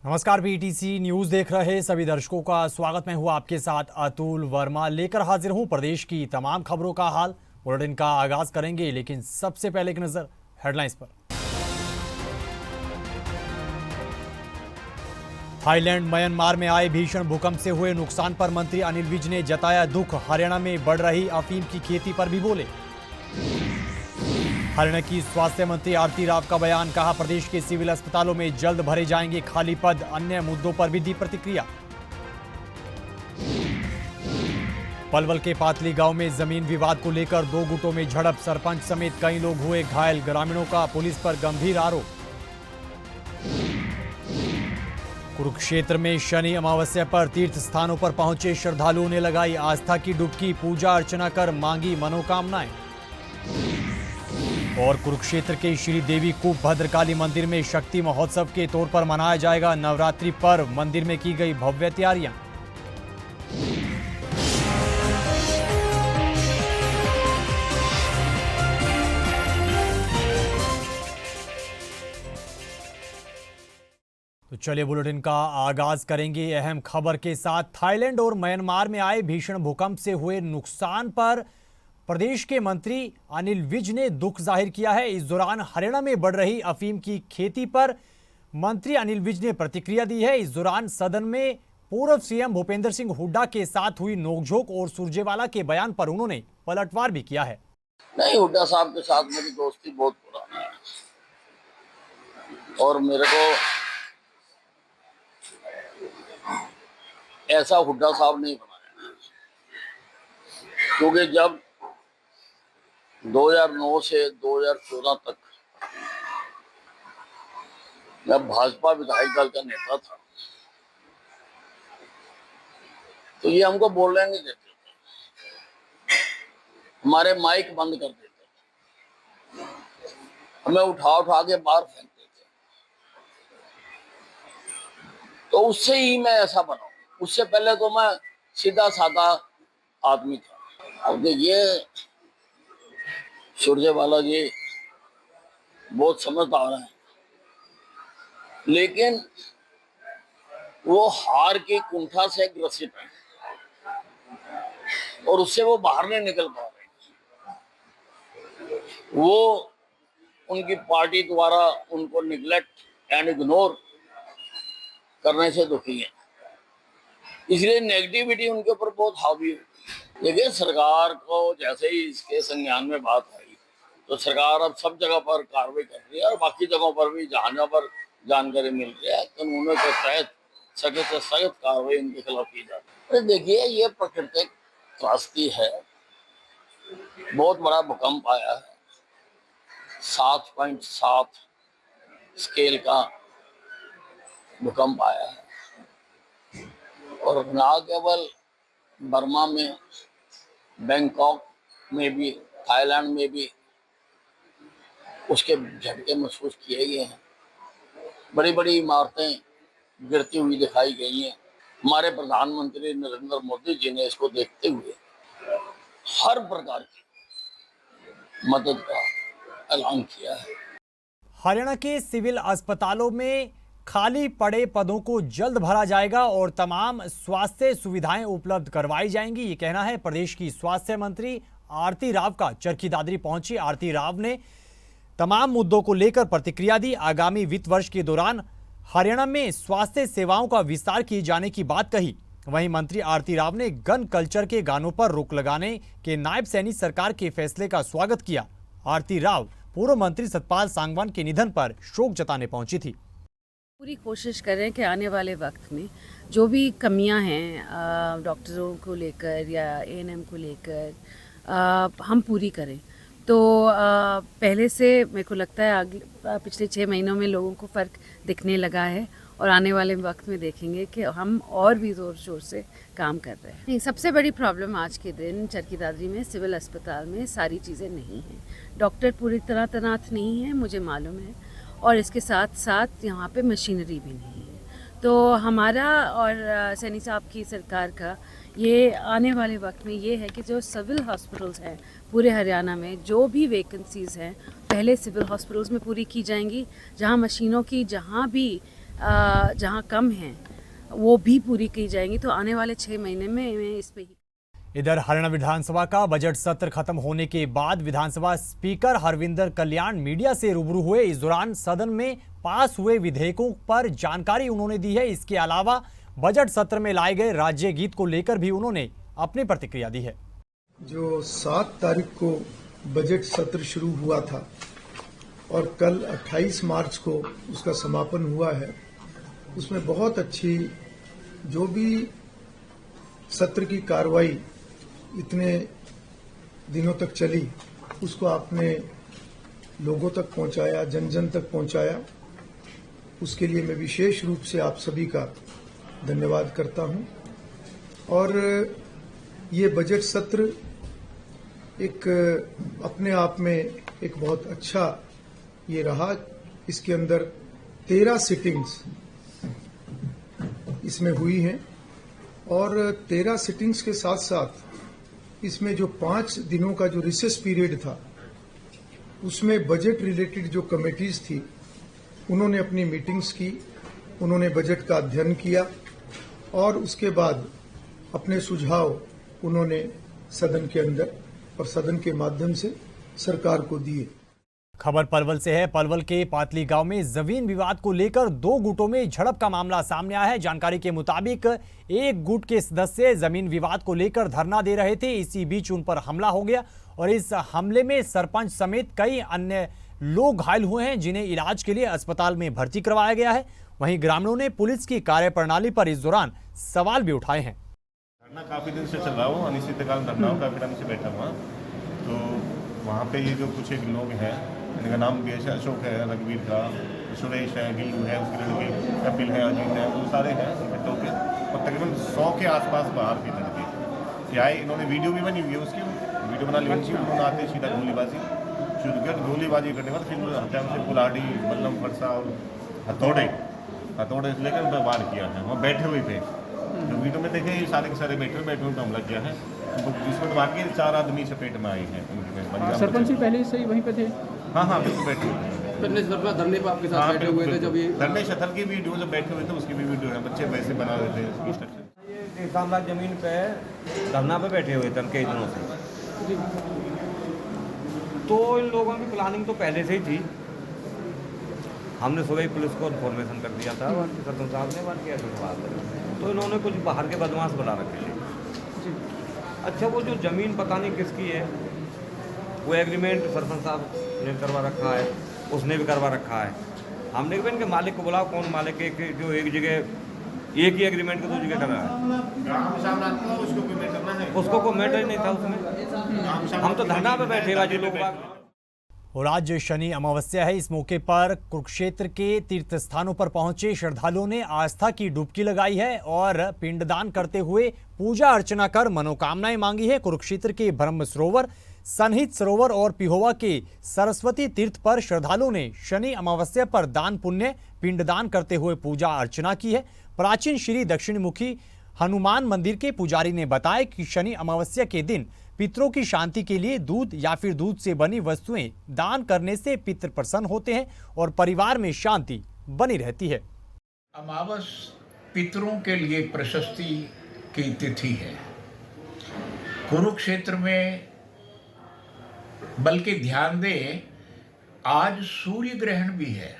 नमस्कार, BTC news देख रहे सभी दर्शकों का स्वागत। मैं हूं आपके साथ अतुल वर्मा, लेकर हाजिर हूं प्रदेश की तमाम खबरों का हाल। बुलेटिन का आगाज करेंगे, लेकिन सबसे पहले एक नजर हेडलाइंस पर। थाईलैंड म्यांमार में आए भीषण भूकंप से हुए नुकसान पर मंत्री अनिल विज ने जताया दुख। हरियाणा में बढ़ रही अफीम की खेती पर भी बोले। हरियाणा की स्वास्थ्य मंत्री आरती राव का बयान, कहा प्रदेश के सिविल अस्पतालों में जल्द भरे जाएंगे खाली पद। अन्य मुद्दों पर भी दी प्रतिक्रिया। पलवल के पातली गांव में जमीन विवाद को लेकर दो गुटों में झड़प, सरपंच समेत कई लोग हुए घायल। ग्रामीणों का पुलिस पर गंभीर आरोप। कुरुक्षेत्र में शनि अमावस्या पर तीर्थ स्थानों पर पहुंचे श्रद्धालुओं ने लगाई आस्था की डुबकी, पूजा अर्चना कर मांगी मनोकामनाएं। और कुरुक्षेत्र के श्री देवी कूप भद्रकाली मंदिर में शक्ति महोत्सव के तौर पर मनाया जाएगा नवरात्रि पर्व। मंदिर में की गई भव्य तैयारियां। तो चलिए बुलेटिन का आगाज करेंगे अहम खबर के साथ। थाईलैंड और म्यांमार में आए भीषण भूकंप से हुए नुकसान पर प्रदेश के मंत्री अनिल विज ने दुख जाहिर किया है। इस दौरान हरियाणा में बढ़ रही अफीम की खेती पर मंत्री अनिल विज ने प्रतिक्रिया दी है। इस दौरान सदन में पूर्व सीएम भूपेंद्र सिंह हुड्डा के साथ हुई नोकझोंक और सुरजेवाला के बयान पर उन्होंने पलटवार भी किया है। नहीं, हुड्डा साहब के साथ मेरी दोस्ती बहुत पुराना है और मेरे को ऐसा हुड्डा साहब नहीं बनाया, क्योंकि जब 2009 से 2014 तक मैं भाजपा विधायक दल का नेता था, तो ये हमको बोलने नहीं देते थे, हमारे माइक बंद कर देते थे, हमें उठा उठा के बाहर फेंकते थे। तो उससे ही मैं ऐसा बना। उससे पहले तो मैं सीधा साधा आदमी था। अब देखिए, सुरजेवाला जी बहुत समझदार हैं, लेकिन वो हार की कुंठा से ग्रसित है और उससे वो बाहर नहीं निकल पा रहे। वो उनकी पार्टी द्वारा उनको निगलेक्ट एंड इग्नोर करने से दुखी है, इसलिए नेगेटिविटी उनके ऊपर बहुत हावी है। देखिए, सरकार को जैसे ही इसके संज्ञान में बात आई तो सरकार अब सब जगह पर कार्रवाई कर रही है और बाकी जगहों पर भी जहां पर जानकारी मिल रही है कानूनों के तहत सख्त से सख्त कार्रवाई इनके खिलाफ की जाती है। देखिए, ये प्राकृतिक त्रासदी है, बहुत बड़ा भूकंप आया है, 7.7 स्केल का भूकंप आया है और ना केवल बर्मा में, बैंकॉक में भी, थाईलैंड में भी उसके झटके महसूस किए गए हैं। बड़ी बड़ी इमारतें गिरती हुई दिखाई गई हैं। हमारे प्रधानमंत्री नरेंद्र मोदी जी ने इसको देखते हुए हर प्रकार की मदद का ऐलान किया है। हरियाणा के सिविल अस्पतालों में खाली पड़े पदों को जल्द भरा जाएगा और तमाम स्वास्थ्य सुविधाएं उपलब्ध करवाई जाएंगी, ये कहना है प्रदेश की स्वास्थ्य मंत्री आरती राव का। चरखी दादरी पहुंची आरती राव ने तमाम मुद्दों को लेकर प्रतिक्रिया दी। आगामी वित्त वर्ष के दौरान हरियाणा में स्वास्थ्य सेवाओं का विस्तार किए जाने की बात कही। वहीं मंत्री आरती राव ने गन कल्चर के गानों पर रोक लगाने के नायब सैनी सरकार के फैसले का स्वागत किया। आरती राव पूर्व मंत्री सतपाल सांगवान के निधन पर शोक जताने पहुंची थी। पूरी कोशिश करें कि आने वाले वक्त में जो भी कमियां हैं डॉक्टरों को लेकर या एएनएम को लेकर हम पूरी करें। तो पहले से मेरे को लगता है पिछले 6 महीनों में लोगों को फ़र्क दिखने लगा है और आने वाले वक्त में देखेंगे कि हम और भी ज़ोर शोर से काम कर रहे हैं। सबसे बड़ी प्रॉब्लम आज के दिन चरखी दादरी में सिविल अस्पताल में सारी चीज़ें नहीं हैं। डॉक्टर पूरी तरह तैनात नहीं है, मुझे मालूम है, और इसके साथ साथ यहाँ पे मशीनरी भी नहीं है। तो हमारा और सैनी साहब की सरकार का ये आने वाले वक्त में ये है कि जो सिविल हॉस्पिटल्स हैं पूरे हरियाणा में, जो भी वैकेंसीज़ हैं पहले सिविल हॉस्पिटल्स में पूरी की जाएंगी, जहाँ मशीनों की जहाँ भी जहाँ कम हैं वो भी पूरी की जाएंगी। तो आने वाले 6 महीने में मैं इस पे ही। इधर हरियाणा विधानसभा का बजट सत्र खत्म होने के बाद विधानसभा स्पीकर हरविंदर कल्याण मीडिया से रूबरू हुए। इस दौरान सदन में पास हुए विधेयकों पर जानकारी उन्होंने दी है। इसके अलावा बजट सत्र में लाए गए राज्य गीत को लेकर भी उन्होंने अपनी प्रतिक्रिया दी है। जो 7 तारीख को बजट सत्र शुरू हुआ था और कल 28 मार्च को उसका समापन हुआ है, उसमें बहुत अच्छी जो भी सत्र की कार्रवाई इतने दिनों तक चली उसको आपने लोगों तक पहुंचाया, जन जन तक पहुंचाया। उसके लिए मैं विशेष रूप से आप सभी का धन्यवाद करता हूं। और ये बजट सत्र एक अपने आप में एक बहुत अच्छा ये रहा। इसके अंदर 13 सिटिंग्स इसमें हुई हैं और 13 सिटिंग्स के साथ साथ इसमें जो 5 दिनों का जो रिसेस पीरियड था उसमें बजट रिलेटेड जो कमेटीज थी उन्होंने अपनी मीटिंग्स की, उन्होंने बजट का अध्ययन किया और उसके बाद अपने सुझाव उन्होंने सदन के अंदर और सदन के माध्यम से सरकार को दिए। खबर पलवल से है। पलवल के पातली गांव में जमीन विवाद को लेकर 2 गुटों में झड़प का मामला सामने आया है। जानकारी के मुताबिक एक गुट के सदस्य जमीन विवाद को लेकर धरना दे रहे थे। इसी बीच उन पर हमला हो गया और इस हमले में सरपंच समेत कई अन्य लोग घायल हुए हैं, जिन्हें इलाज के लिए अस्पताल में भर्ती करवाया गया है। वहीं ग्रामीणों ने पुलिस की कार्यप्रणाली पर इस दौरान सवाल भी उठाए हैं। धरना काफ़ी दिन से चल रहा हो, अनिश्चितकाल धरना हो, काफ़ी टाइम से बैठा हुआ। तो वहाँ पे ये जो कुछ एक लोग हैं, इनका नाम भी है, अशोक है, रघुवीर का, सुरेश है, गिल्लू है, उसके लड़के कपिल है, अजीत है, वो सारे हैं इकट्ठे होकर और तकरीबन 100 के आसपास बाहर के लड़के आए। इन्होंने वीडियो भी बनी हुई है, उसकी वीडियो बना ली थी। उन्होंने आते सीधा गोलीबाजी शुरू किया। गोलीबाजी करने के बाद फिर हत्या से कुल्हाड़ी, बल्लम, फरसा और हथौड़े से लेकर वार किया है। वहाँ बैठे हुए थे, जो वीडियो में देखे ये सारे के सारे बैठे हुए हमला किया है। जिसमें बाकी 4 आदमी चपेट में आई हैं। सरपंच जी पहले से ही वहीं पे थे? हाँ बिल्कुल बैठे हुए थे। धरने पर आपके साथ बैठे हुए थे जब ये धरने शथल की वीडियो जब बैठे हुए थे उसकी भी वीडियो है। बच्चे वैसे बना रहे थे। ये साम्राज्य जमीन पे धरना पे बैठे हुए थे कई दिनों से। तो इन लोगों की प्लानिंग तो पहले से ही थी। हमने सुबह ही पुलिस को इन्फॉर्मेशन कर दिया था और सरपंच साहब ने बात किया तो इन्होंने कुछ बाहर के बदमाश बुला रखे थे। अच्छा, वो जो ज़मीन पता नहीं किसकी है, वो एग्रीमेंट सरपंच साहब ने करवा रखा है, उसने भी करवा रखा है। हमने भी इनके मालिक को बुलाओ, कौन मालिक है कि जो एक जगह एक ही एग्रीमेंट को 2 जगह कर रहा है। उसको कोई मैटर नहीं था उसमें। हम तो धरना पे बैठे राजू लोग। और आज शनि अमावस्या है। इस मौके पर कुरुक्षेत्र के तीर्थ स्थानों पर पहुंचे श्रद्धालुओं ने आस्था की डुबकी लगाई है और पिंडदान करते हुए पूजा अर्चना कर मनोकामनाएं मांगी है। कुरुक्षेत्र के ब्रह्म सरोवर, सनहित सरोवर और पिहोवा के सरस्वती तीर्थ पर श्रद्धालुओं ने शनि अमावस्या पर दान पुण्य पिंडदान करते हुए पूजा अर्चना की है। प्राचीन श्री दक्षिणमुखी हनुमान मंदिर के पुजारी ने बताया कि शनि अमावस्या के दिन पितरों की शांति के लिए दूध या फिर दूध से बनी वस्तुएं दान करने से पितृ प्रसन्न होते हैं और परिवार में शांति बनी रहती है। अमावस पितरों के लिए प्रशस्ति की तिथि है। कुरुक्षेत्र में बल्कि ध्यान दें, आज सूर्य ग्रहण भी है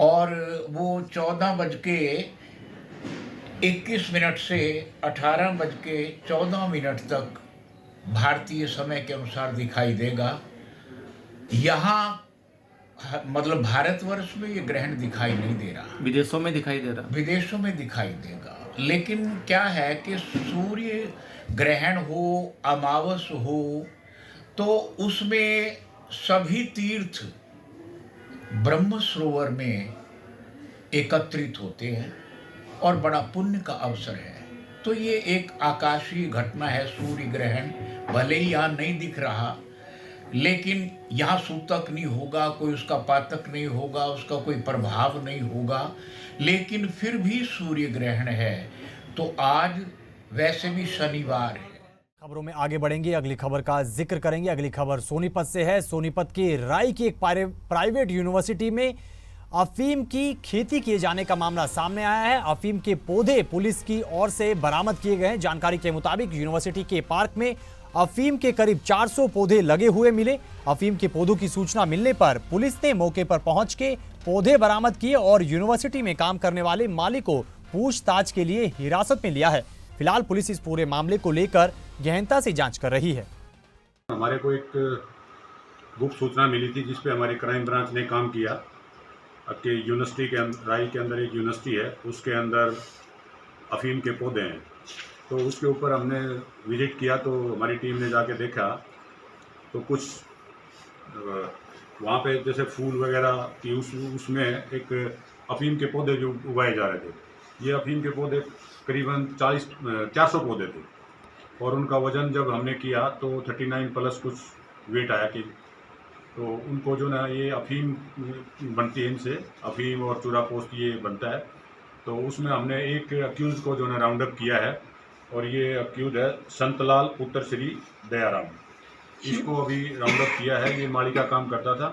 और वो 14:21 से 18:14 तक भारतीय समय के अनुसार दिखाई देगा। यहाँ मतलब भारतवर्ष में ये ग्रहण दिखाई नहीं दे रहा, विदेशों में दिखाई दे रहा, विदेशों में दिखाई देगा। लेकिन क्या है कि सूर्य ग्रहण हो, अमावस हो, तो उसमें सभी तीर्थ ब्रह्म सरोवर में एकत्रित होते हैं और बड़ा पुण्य का अवसर है। तो ये एक आकाशीय घटना है। सूर्य ग्रहण भले ही यहाँ नहीं दिख रहा, लेकिन यहाँ सूतक नहीं होगा, कोई उसका पातक नहीं होगा, उसका कोई प्रभाव नहीं होगा, लेकिन फिर भी सूर्य ग्रहण है। तो आज वैसे भी शनिवार है। खबरों में आगे बढ़ेंगे, अगली खबर का जिक्र करेंगे। अगली खबर सोनीपत से है। सोनीपत के राई की एक प्राइवेट यूनिवर्सिटी में अफीम की खेती किए जाने का मामला सामने आया है। अफीम के पौधे पुलिस की ओर से बरामद किए गए हैं। जानकारी के मुताबिक यूनिवर्सिटी के पार्क में अफीम के करीब 400 पौधे लगे हुए मिले। अफीम के पौधों की सूचना मिलने पर पुलिस ने मौके पर पहुंच के पौधे बरामद किए और यूनिवर्सिटी में काम करने वाले मालिक को पूछताछ के लिए हिरासत में लिया है। फिलहाल पुलिस इस पूरे मामले को लेकर गहनता से जांच कर रही है। हमारे को एक गुप्त सूचना मिली थी जिसपे हमारी क्राइम ब्रांच ने काम किया कि यूनिवर्सिटी के राई के अंदर एक यूनिवर्सिटी है, उसके अंदर अफीम के पौधे हैं। तो उसके ऊपर हमने विजिट किया तो हमारी टीम ने जाके देखा तो कुछ वहाँ पे जैसे फूल वगैरह की उसमें एक अफीम के पौधे जो उगाए जा रहे थे। ये अफीम के पौधे करीबन 400 पौधे थे और उनका वज़न जब हमने किया तो 39 प्लस कुछ वेट आया कि तो उनको जो ना ये अफीम बनती है, इनसे अफीम और चूरा पोस्त ये बनता है। तो उसमें हमने एक अक्यूज को जो ना राउंड अप किया है और ये अक्यूज है संतलाल पुत्र श्री दयाराम। इसको अभी राउंड अप किया है। ये माली का काम करता था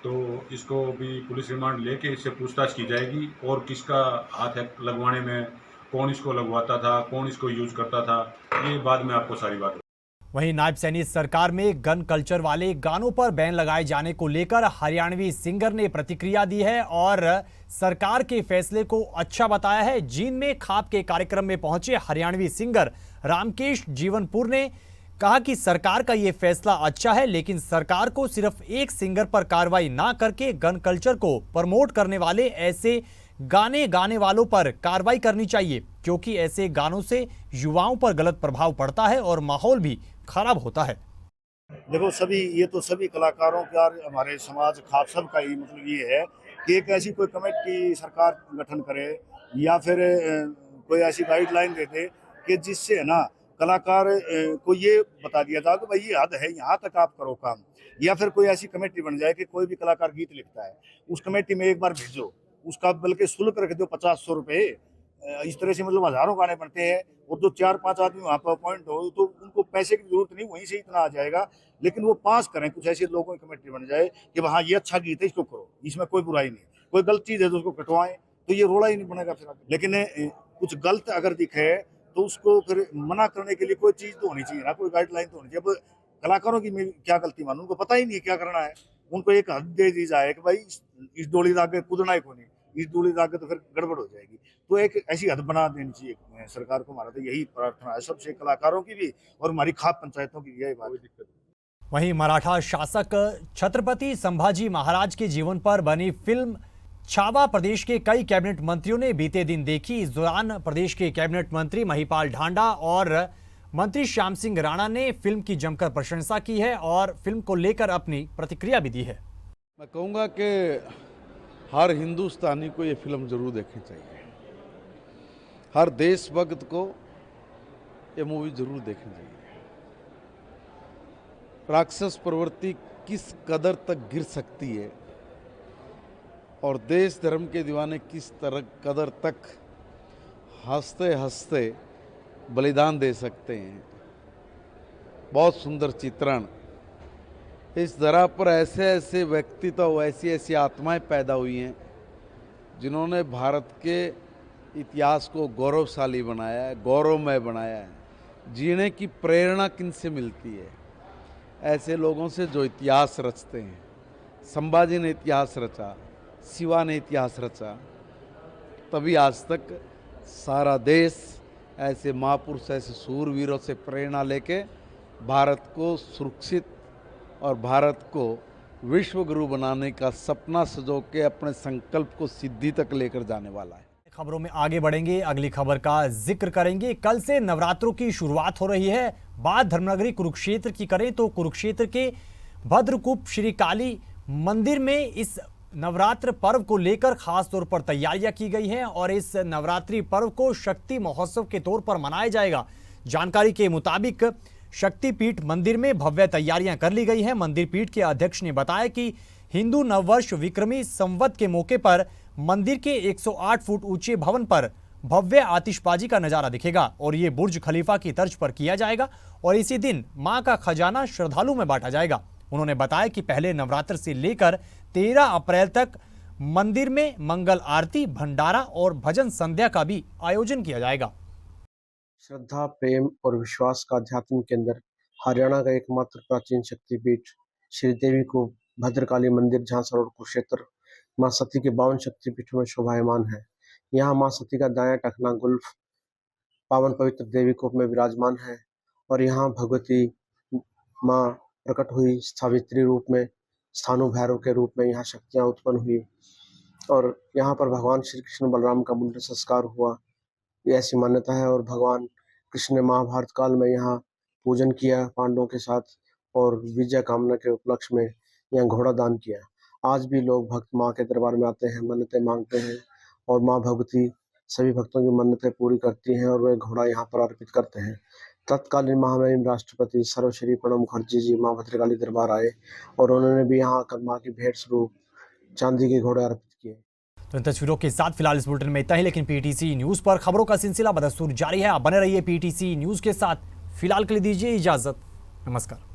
तो इसको भी पुलिस रिमांड लेके इससे पूछताछ की जाएगी और किसका हाथ है लगवाने में, कौन इसको लगवाता था, कौन इसको यूज करता था, ये बाद में आपको सारी बात। वहीं नायब सैनी सरकार में गन कल्चर वाले गानों पर बैन लगाए जाने को लेकर हरियाणवी सिंगर ने प्रतिक्रिया दी है और सरकार के फैसले को अच्छा बताया है। जींद में खाप के कार्यक्रम में पहुंचे हरियाणवी सिंगर रामकेश जीवनपुर ने कहा कि सरकार का ये फैसला अच्छा है, लेकिन सरकार को सिर्फ एक सिंगर पर कार्रवाई ना करके गन कल्चर को प्रमोट करने वाले ऐसे गाने गाने वालों पर कार्रवाई करनी चाहिए, क्योंकि ऐसे गानों से युवाओं पर गलत प्रभाव पड़ता है और माहौल भी खराब होता है। देखो ये तो सभी कलाकारों का और हमारे समाज खास सब का ही मतलब ये है कि एक ऐसी कोई कमेटी सरकार गठन करे या फिर कोई ऐसी गाइडलाइन दे दे कि जिससे है ना कलाकार को ये बता दिया था कि भाई ये हद है, यहाँ तक आप करो काम। या फिर कोई ऐसी कमेटी बन जाए कि कोई भी कलाकार गीत लिखता है उस कमेटी में एक बार भेजो, उसका बल्कि शुल्क रख दो 50-100 रुपये। इस तरह से मतलब हजारों गाने बनते हैं और जो 4-5 आदमी वहाँ पर अपॉइंट हो तो उनको पैसे की जरूरत नहीं, वहीं से इतना आ जाएगा। लेकिन वो पास करें, कुछ ऐसे लोगों की कमेटी बन जाए कि हाँ ये अच्छा गीत है, इसको करो, इसमें कोई बुराई नहीं, कोई गलत चीज़ है तो उसको कटवाएं, तो ये रोड़ा ही नहीं बनेगा फिर। लेकिन कुछ गलत अगर दिखे तो उसको फिर मना करने के लिए कोई चीज़ तो होनी चाहिए ना, कोई गाइडलाइन तो होनी चाहिए। अब कलाकारों की क्या गलती मानूं, उनको पता ही नहीं क्या करना है। उनको एक हद दे दी जाए कि भाई इस डोली से आगे कूदना ही कोई नहीं, इस डोली से आगे तो फिर गड़बड़ हो जाएगी। तो एक ऐसी हद बना देनी चाहिए सरकार को। हमारा तो यही प्रार्थना है सबसे, कलाकारों की भी और हमारी खाप पंचायतों की यही बात। वहीं मराठा शासक छत्रपति संभाजी महाराज के जीवन पर बनी फिल्म छावा प्रदेश के कई कैबिनेट मंत्रियों ने बीते दिन देखी। इस दौरान प्रदेश के कैबिनेट मंत्री महिपाल ढांडा और मंत्री श्याम सिंह राणा ने फिल्म की जमकर प्रशंसा की है और फिल्म को लेकर अपनी प्रतिक्रिया भी दी है। मैं कहूँगा कि हर हिंदुस्तानी को ये फिल्म जरूर देखनी चाहिए, हर देशभक्त को ये मूवी जरूर देखनी चाहिए। राक्षस प्रवृत्ति किस कदर तक गिर सकती है और देश धर्म के दीवाने किस तरह कदर तक हंसते हंसते बलिदान दे सकते हैं। बहुत सुंदर चित्रण। इस धरा पर ऐसे ऐसे व्यक्तित्व, ऐसी ऐसी आत्माएं पैदा हुई हैं जिन्होंने भारत के इतिहास को गौरवशाली बनाया है, गौरवमय बनाया है। जीने की प्रेरणा किनसे मिलती है? ऐसे लोगों से जो इतिहास रचते हैं। संभाजी ने इतिहास रचा, शिवा ने इतिहास रचा, तभी आज तक सारा देश ऐसे महापुरुष, ऐसे सूरवीरों से प्रेरणा लेके भारत को सुरक्षित और भारत को विश्व गुरु बनाने का सपना सजो के अपने संकल्प को सिद्धि तक लेकर जाने वाला है। खबरों में आगे बढ़ेंगे, अगली खबर का जिक्र करेंगे। कल से नवरात्रों की शुरुआत हो रही है। बात धर्मनगरी कुरुक्षेत्र की करें तो कुरुक्षेत्र के भद्रकूप श्री काली मंदिर में इस नवरात्र पर्व को लेकर खास तौर पर तैयारियां की गई हैं और इस नवरात्रि पर्व को शक्ति महोत्सव के तौर पर मनाया जाएगा। जानकारी के मुताबिक शक्तिपीठ मंदिर में भव्य तैयारियां कर ली गई हैं। मंदिर पीठ के अध्यक्ष ने बताया कि हिंदू नववर्ष विक्रमी संवत के मौके पर मंदिर के 108 फुट ऊंचे भवन पर भव्य आतिशबाजी का नजारा दिखेगा और ये बुर्ज खलीफा की तर्ज पर किया जाएगा और इसी दिन मां का खजाना श्रद्धालुओं में बांटा जाएगा। उन्होंने बताया कि पहले नवरात्र से लेकर 13 अप्रैल तक मंदिर में मंगल आरती, भंडारा और भजन संध्या का भी आयोजन किया जाएगा। श्रद्धा, प्रेम और विश्वास का अध्यात्म केंद्र हरियाणा का एकमात्र प्राचीन शक्तिपीठ श्री देवी को भद्रकाली मंदिर झांसा रोड कुरुक्षेत्र मां सती के 52 शक्तिपीठों में शोभायमान है। यहाँ मां सती का दायां टखना गुल्फ पावन पवित्र देवी कोप में विराजमान है और यहाँ भगवती मां प्रकट हुई सावित्री रूप में, स्थानु भैरव के रूप में यहाँ शक्तियाँ उत्पन्न हुई और यहाँ पर भगवान श्री कृष्ण बलराम का मुंडन संस्कार हुआ, ये ऐसी मान्यता है। और भगवान कृष्ण ने महाभारत काल में यहाँ पूजन किया पांडवों के साथ और विजय कामना के उपलक्ष्य में यहाँ घोड़ा दान किया। आज भी लोग भक्त माँ के दरबार में आते हैं, मन्नतें मांगते हैं और माँ भगवती सभी भक्तों की मन्नतें पूरी करती हैं और वे घोड़ा यहाँ पर अर्पित करते हैं। तत्कालीन महामहिम राष्ट्रपति सर्वश्री प्रणब मुखर्जी जी माँ भद्रकाली दरबार आए और उन्होंने भी यहाँ आकर माँ की भेंट स्वरूप चांदी के घोड़े अर्पित किए। तो इन तस्वीरों के साथ फिलहाल इस बुलेटिन में इतना ही, लेकिन पीटीसी न्यूज पर खबरों का सिलसिला बदस्तूर जारी है। आप बने रहिए पीटीसी न्यूज के साथ। फिलहाल के लिए दीजिए इजाजत। नमस्कार।